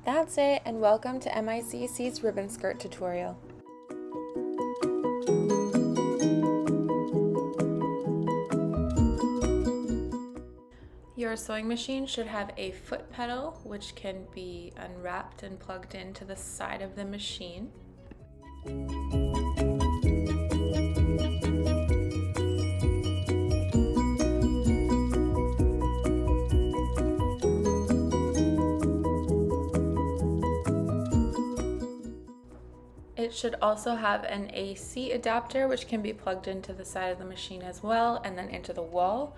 That's it, and welcome to MICC's ribbon skirt tutorial. Your sewing machine should have a foot pedal, which can be unwrapped and plugged into the side of the machine. It should also have an AC adapter, which can be plugged into the side of the machine as well, and then into the wall.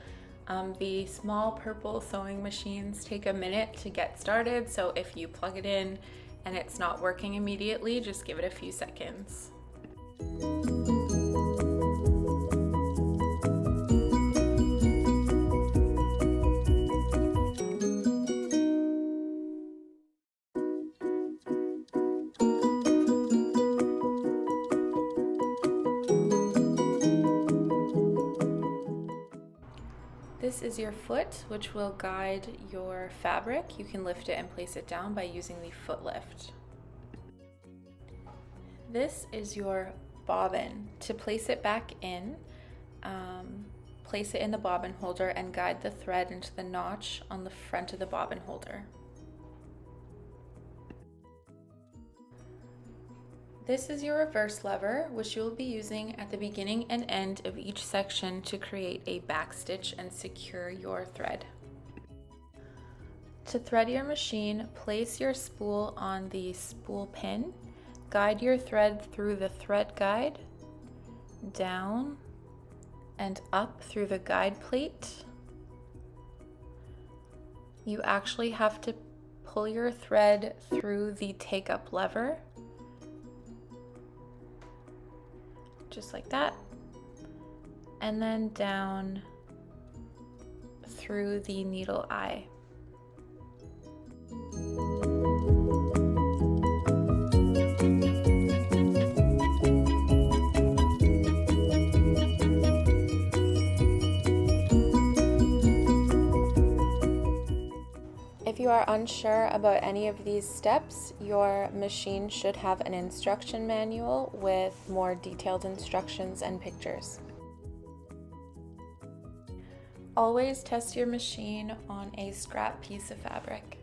The small purple sewing machines take a minute to get started, so if you plug it in and it's not working immediately, just give it a few seconds. This is your foot, which will guide your fabric. You can lift it and place it down by using the foot lift. This is your bobbin. To place it back in, place it in the bobbin holder and guide the thread into the notch on the front of the bobbin holder. This is your reverse lever, which you will be using at the beginning and end of each section to create a back stitch and secure your thread. To thread your machine, place your spool on the spool pin, guide your thread through the thread guide, down and up through the guide plate. You actually have to pull your thread through the take up lever, just like that, and then down through the needle eye. If you are unsure about any of these steps, your machine should have an instruction manual with more detailed instructions and pictures. Always test your machine on a scrap piece of fabric.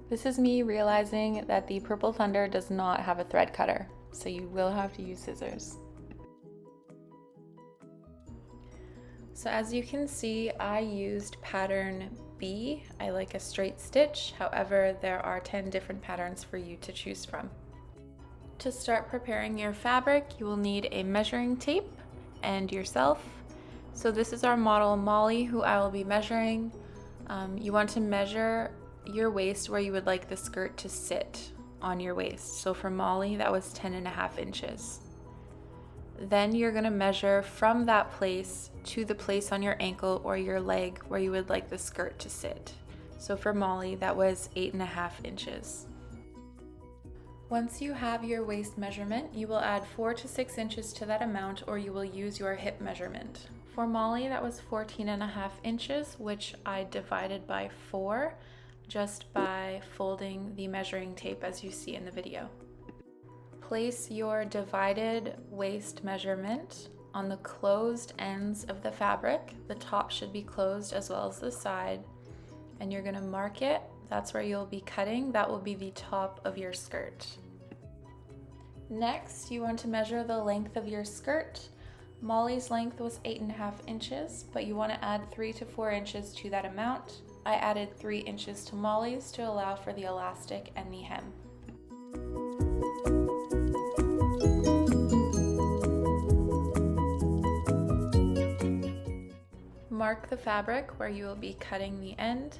This is me realizing that the Purple Thunder does not have a thread cutter, so you will have to use scissors. So as you can see, I used pattern B. I like a straight stitch, however, there are 10 different patterns for you to choose from. To start preparing your fabric, you will need a measuring tape and yourself. So this is our model Molly, who I will be measuring. You want to measure your waist where you would like the skirt to sit on your waist. So for Molly, that was 10.5 inches. Then you're going to measure from that place to the place on your ankle or your leg where you would like the skirt to sit. So for Molly, that was 8.5 inches. Once you have your waist measurement, you will add 4 to 6 inches to that amount, or you will use your hip measurement. For Molly, that was 14.5 inches, which I divided by 4 just by folding the measuring tape as you see in the video. Place your divided waist measurement on the closed ends of the fabric. The top should be closed as well as the side, and you're going to mark it. That's where you'll be cutting. That will be the top of your skirt. Next, you want to measure the length of your skirt. Molly's length was 8.5 inches, but you want to add 3 to 4 inches to that amount. I added 3 inches to Molly's to allow for the elastic and the hem. Mark the fabric where you will be cutting the end.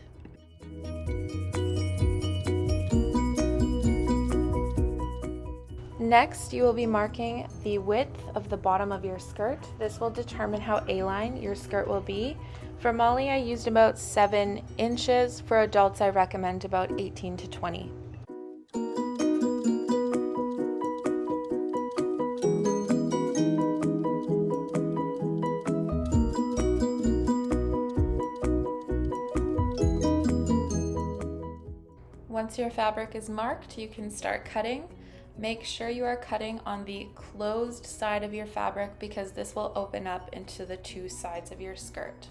Next, you will be marking the width of the bottom of your skirt. This will determine how A-line your skirt will be. For Molly, I used about 7 inches. For adults, I recommend about 18 to 20. Once your fabric is marked, you can start cutting. Make sure you are cutting on the closed side of your fabric because this will open up into the 2 sides of your skirt.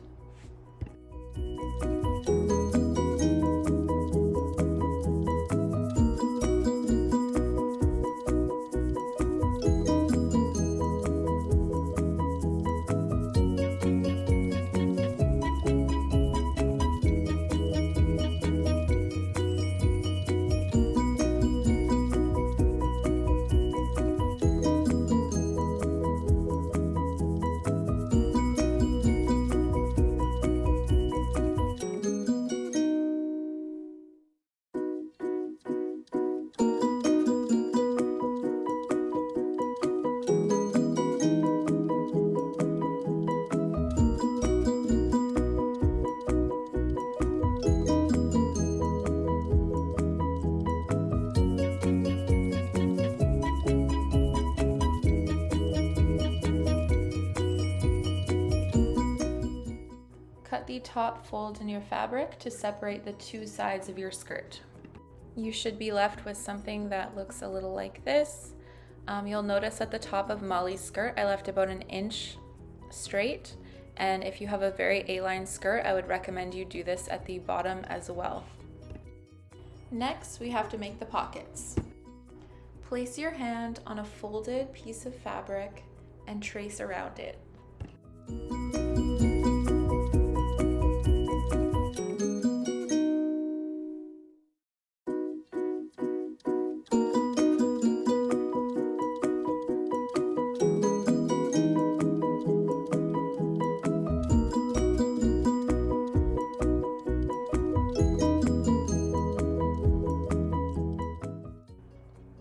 Cut the top fold in your fabric to separate the 2 sides of your skirt. You should be left with something that looks a little like this. You'll notice at the top of Molly's skirt, I left about 1 inch straight. And if you have a very A-line skirt, I would recommend you do this at the bottom as well. Next, we have to make the pockets. Place your hand on a folded piece of fabric and trace around it.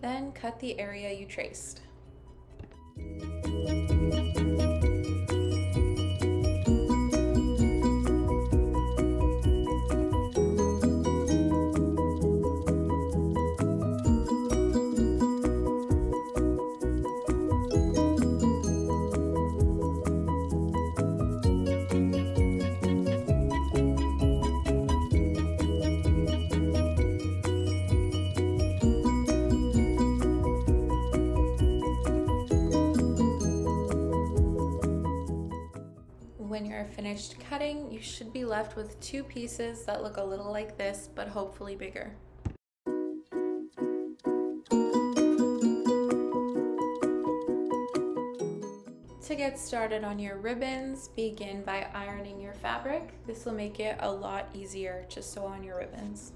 Then cut the area you traced. When you're finished cutting, you should be left with 2 pieces that look a little like this, but hopefully bigger. To get started on your ribbons, begin by ironing your fabric. This will make it a lot easier to sew on your ribbons.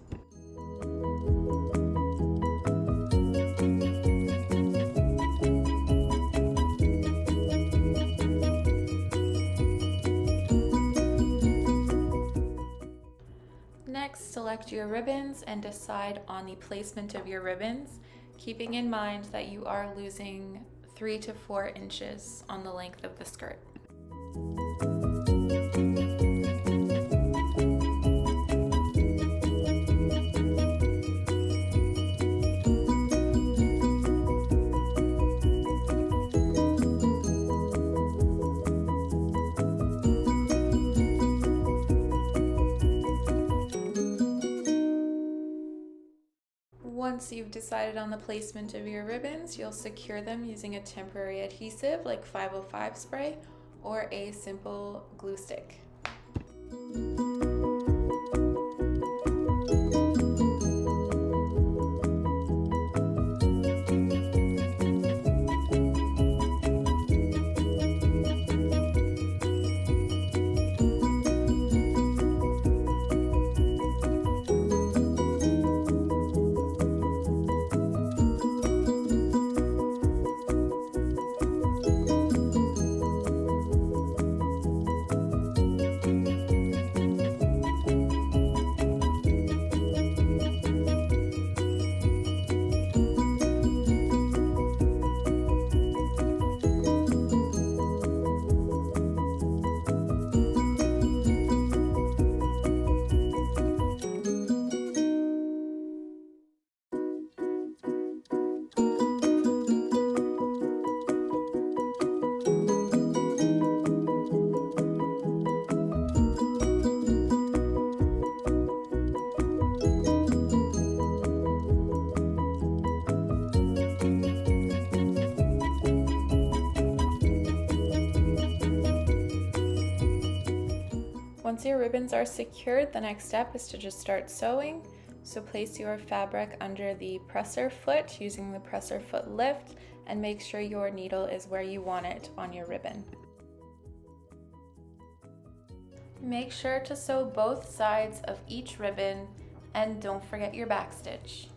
Next, select your ribbons and decide on the placement of your ribbons, keeping in mind that you are losing 3 to 4 inches on the length of the skirt. Once you've decided on the placement of your ribbons, you'll secure them using a temporary adhesive like 505 spray or a simple glue stick. Once your ribbons are secured, the next step is to just start sewing. So place your fabric under the presser foot using the presser foot lift and make sure your needle is where you want it on your ribbon. Make sure to sew both sides of each ribbon and don't forget your back stitch.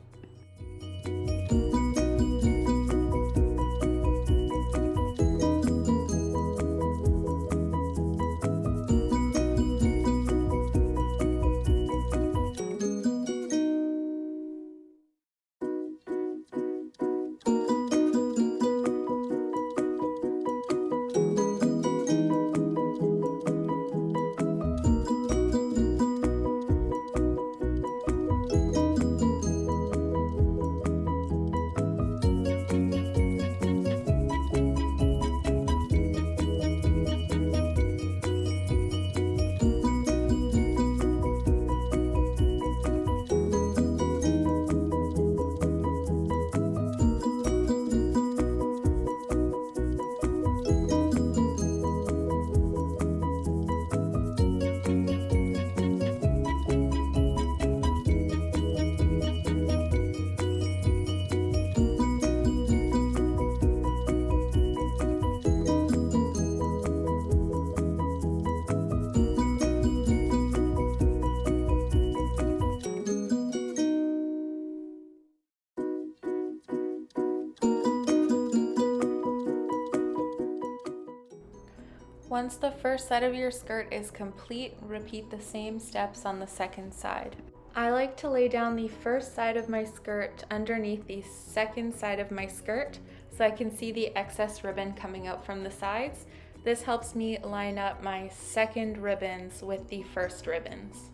Once the first side of your skirt is complete, repeat the same steps on the second side. I like to lay down the first side of my skirt underneath the second side of my skirt so I can see the excess ribbon coming out from the sides. This helps me line up my second ribbons with the first ribbons.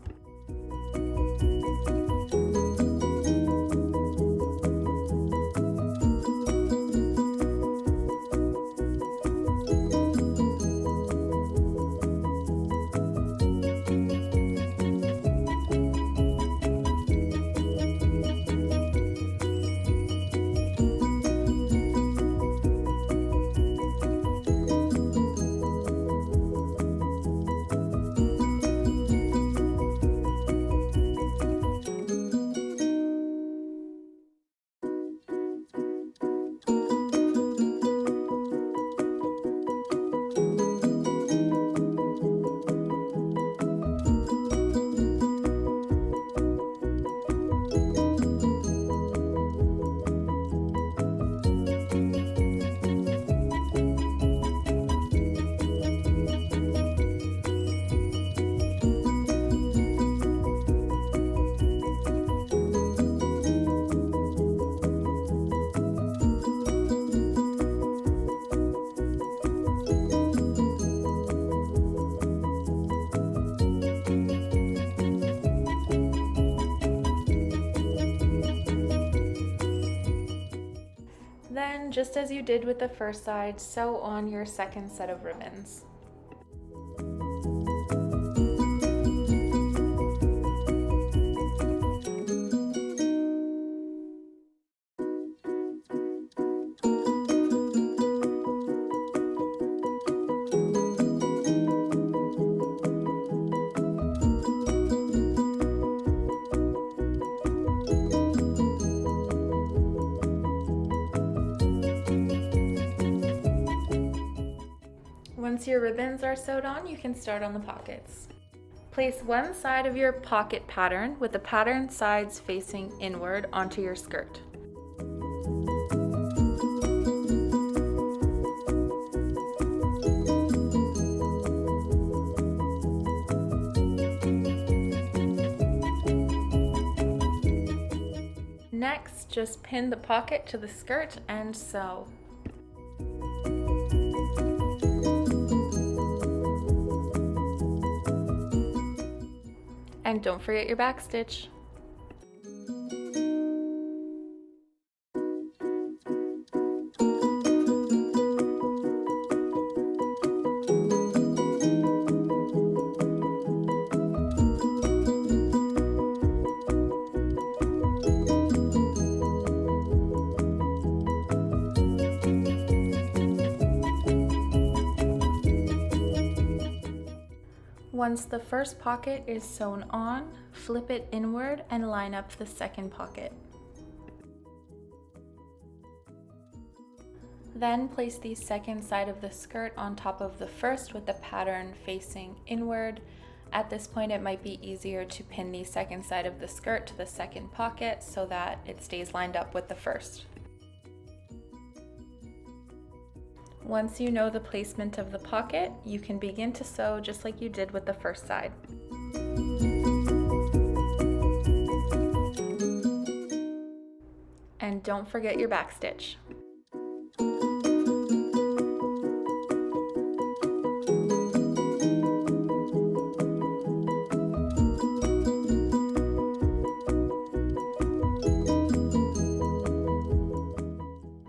Then, just as you did with the first side, sew on your second set of ribbons. Once your ribbons are sewed on, you can start on the pockets. Place one side of your pocket pattern with the pattern sides facing inward onto your skirt. Next, just pin the pocket to the skirt and sew. And don't forget your back stitch. Once the first pocket is sewn on, flip it inward and line up the second pocket. Then place the second side of the skirt on top of the first with the pattern facing inward. At this point, it might be easier to pin the second side of the skirt to the second pocket so that it stays lined up with the first. Once you know the placement of the pocket, you can begin to sew just like you did with the first side. And don't forget your back stitch.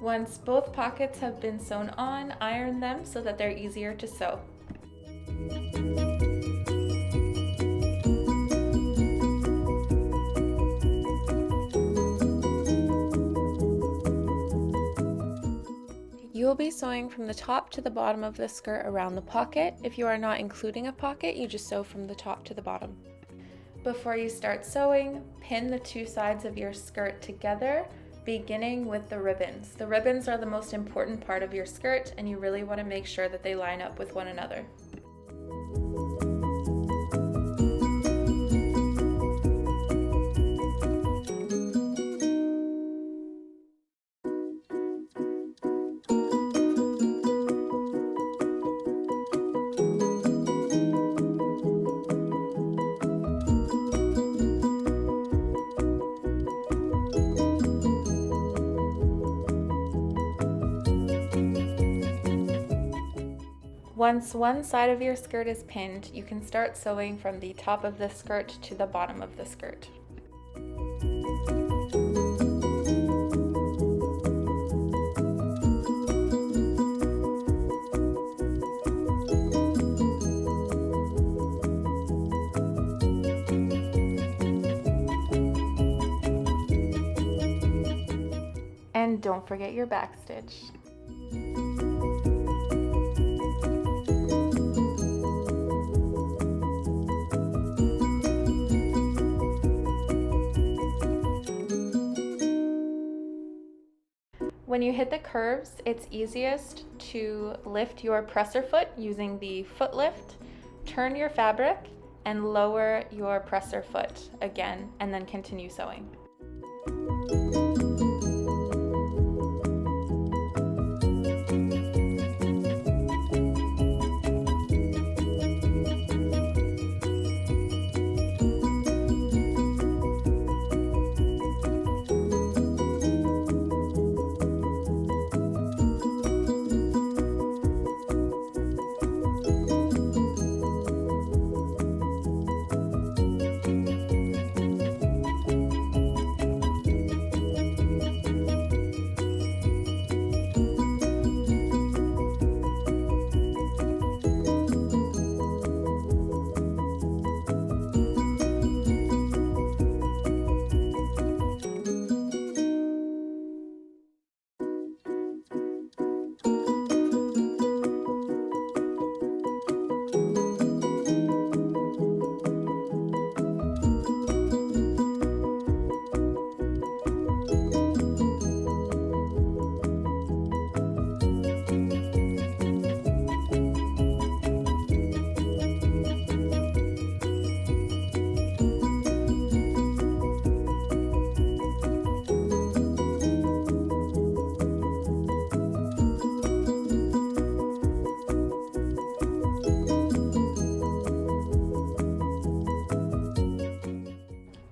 Once both pockets have been sewn on, iron them so that they're easier to sew. You will be sewing from the top to the bottom of the skirt around the pocket. If you are not including a pocket, you just sew from the top to the bottom. Before you start sewing, pin the two sides of your skirt together, beginning with the ribbons. The ribbons are the most important part of your skirt, and you really want to make sure that they line up with one another. Once one side of your skirt is pinned, you can start sewing from the top of the skirt to the bottom of the skirt. And don't forget your back stitch. When you hit the curves, it's easiest to lift your presser foot using the foot lift, turn your fabric, and lower your presser foot again, and then continue sewing.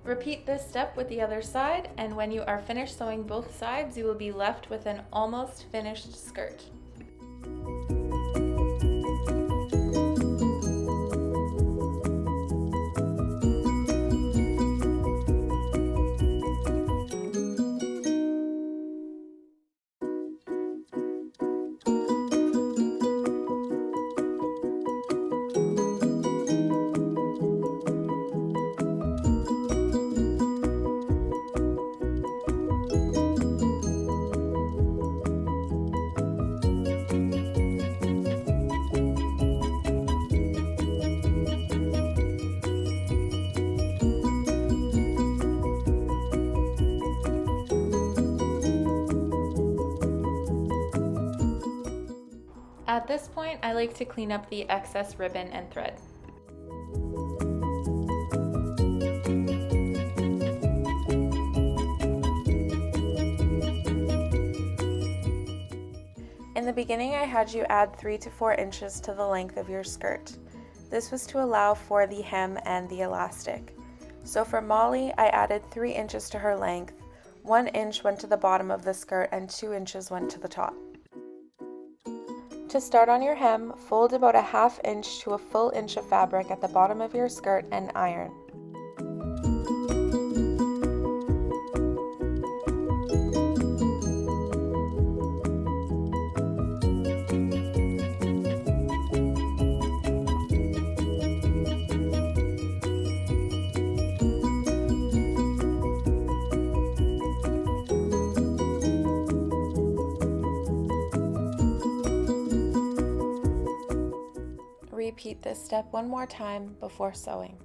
Repeat this step with the other side, and when you are finished sewing both sides, you will be left with an almost finished skirt. At this point, I like to clean up the excess ribbon and thread. In the beginning, I had you add 3 to 4 inches to the length of your skirt. This was to allow for the hem and the elastic. So for Molly, I added 3 inches to her length, 1 inch went to the bottom of the skirt, and 2 inches went to the top. To start on your hem, fold about a ½ inch to a full inch of fabric at the bottom of your skirt and iron. Repeat this step one more time before sewing.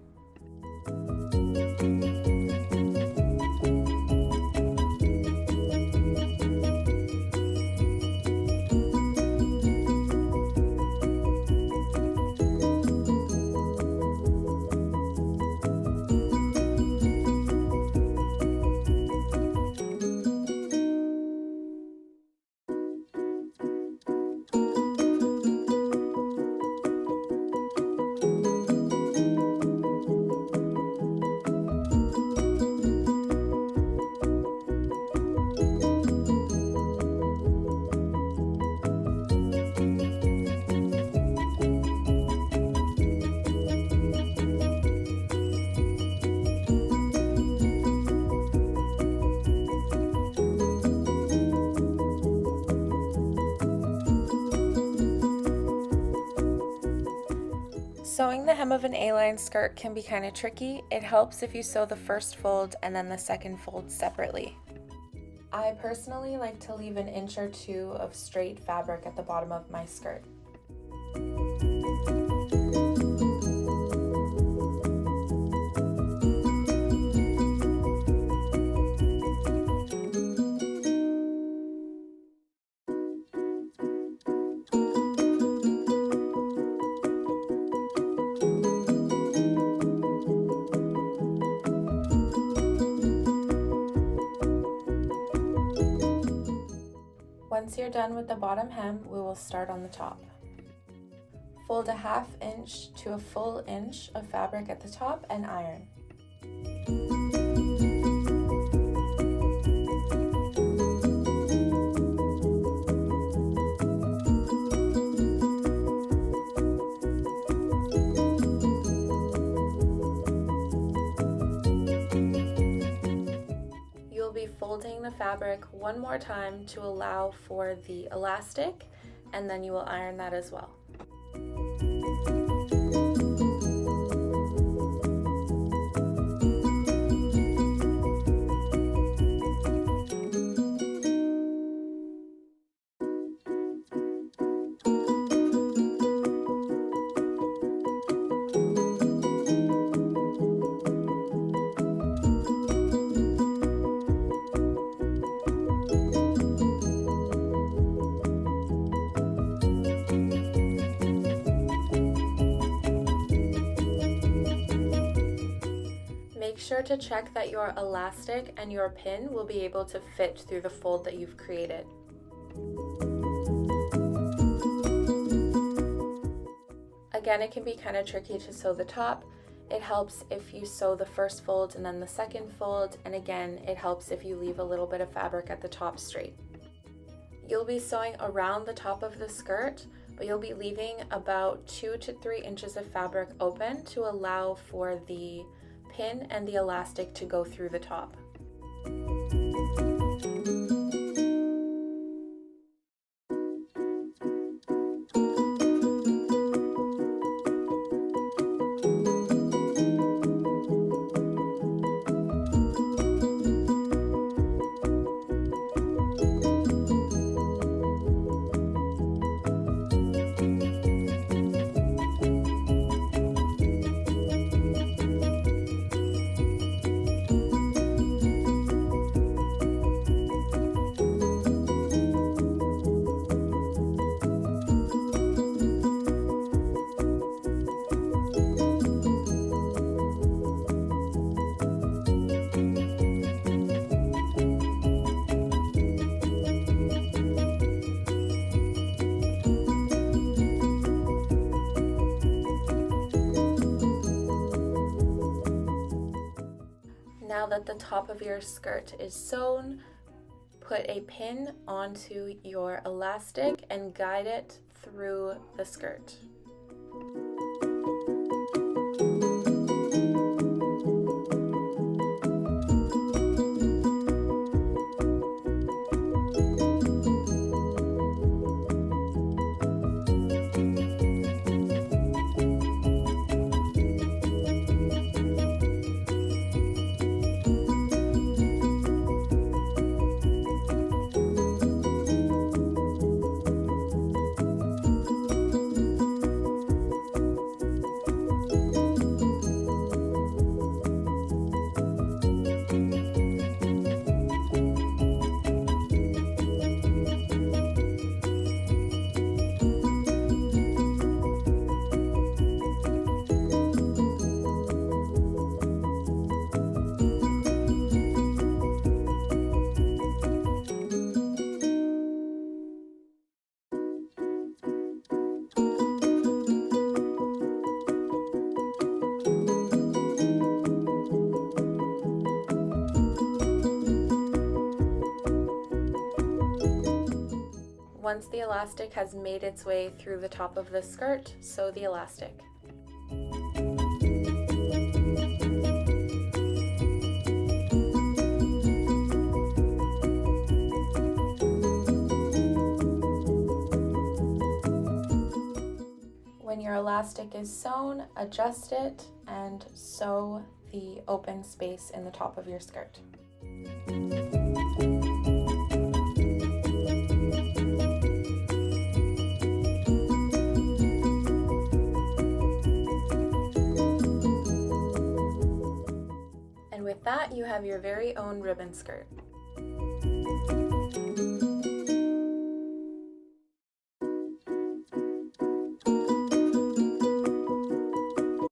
Sewing the hem of an A-line skirt can be kind of tricky. It helps if you sew the first fold and then the second fold separately. I personally like to leave an inch or 2 of straight fabric at the bottom of my skirt. Once you're done with the bottom hem, we will start on the top. Fold a ½ inch to a full inch of fabric at the top and iron. Folding the fabric one more time to allow for the elastic, and then you will iron that as well. Make sure to check that your elastic and your pin will be able to fit through the fold that you've created. Again, it can be kind of tricky to sew the top. It helps if you sew the first fold and then the second fold, and again, it helps if you leave a little bit of fabric at the top straight. You'll be sewing around the top of the skirt, but you'll be leaving about 2 to 3 inches of fabric open to allow for the pin and the elastic to go through the top. the top of your skirt is sewn, put a pin onto your elastic and guide it through the skirt. Once the elastic has made its way through the top of the skirt, sew the elastic. When your elastic is sewn, adjust it and sew the open space in the top of your skirt. And with that, you have your very own ribbon skirt.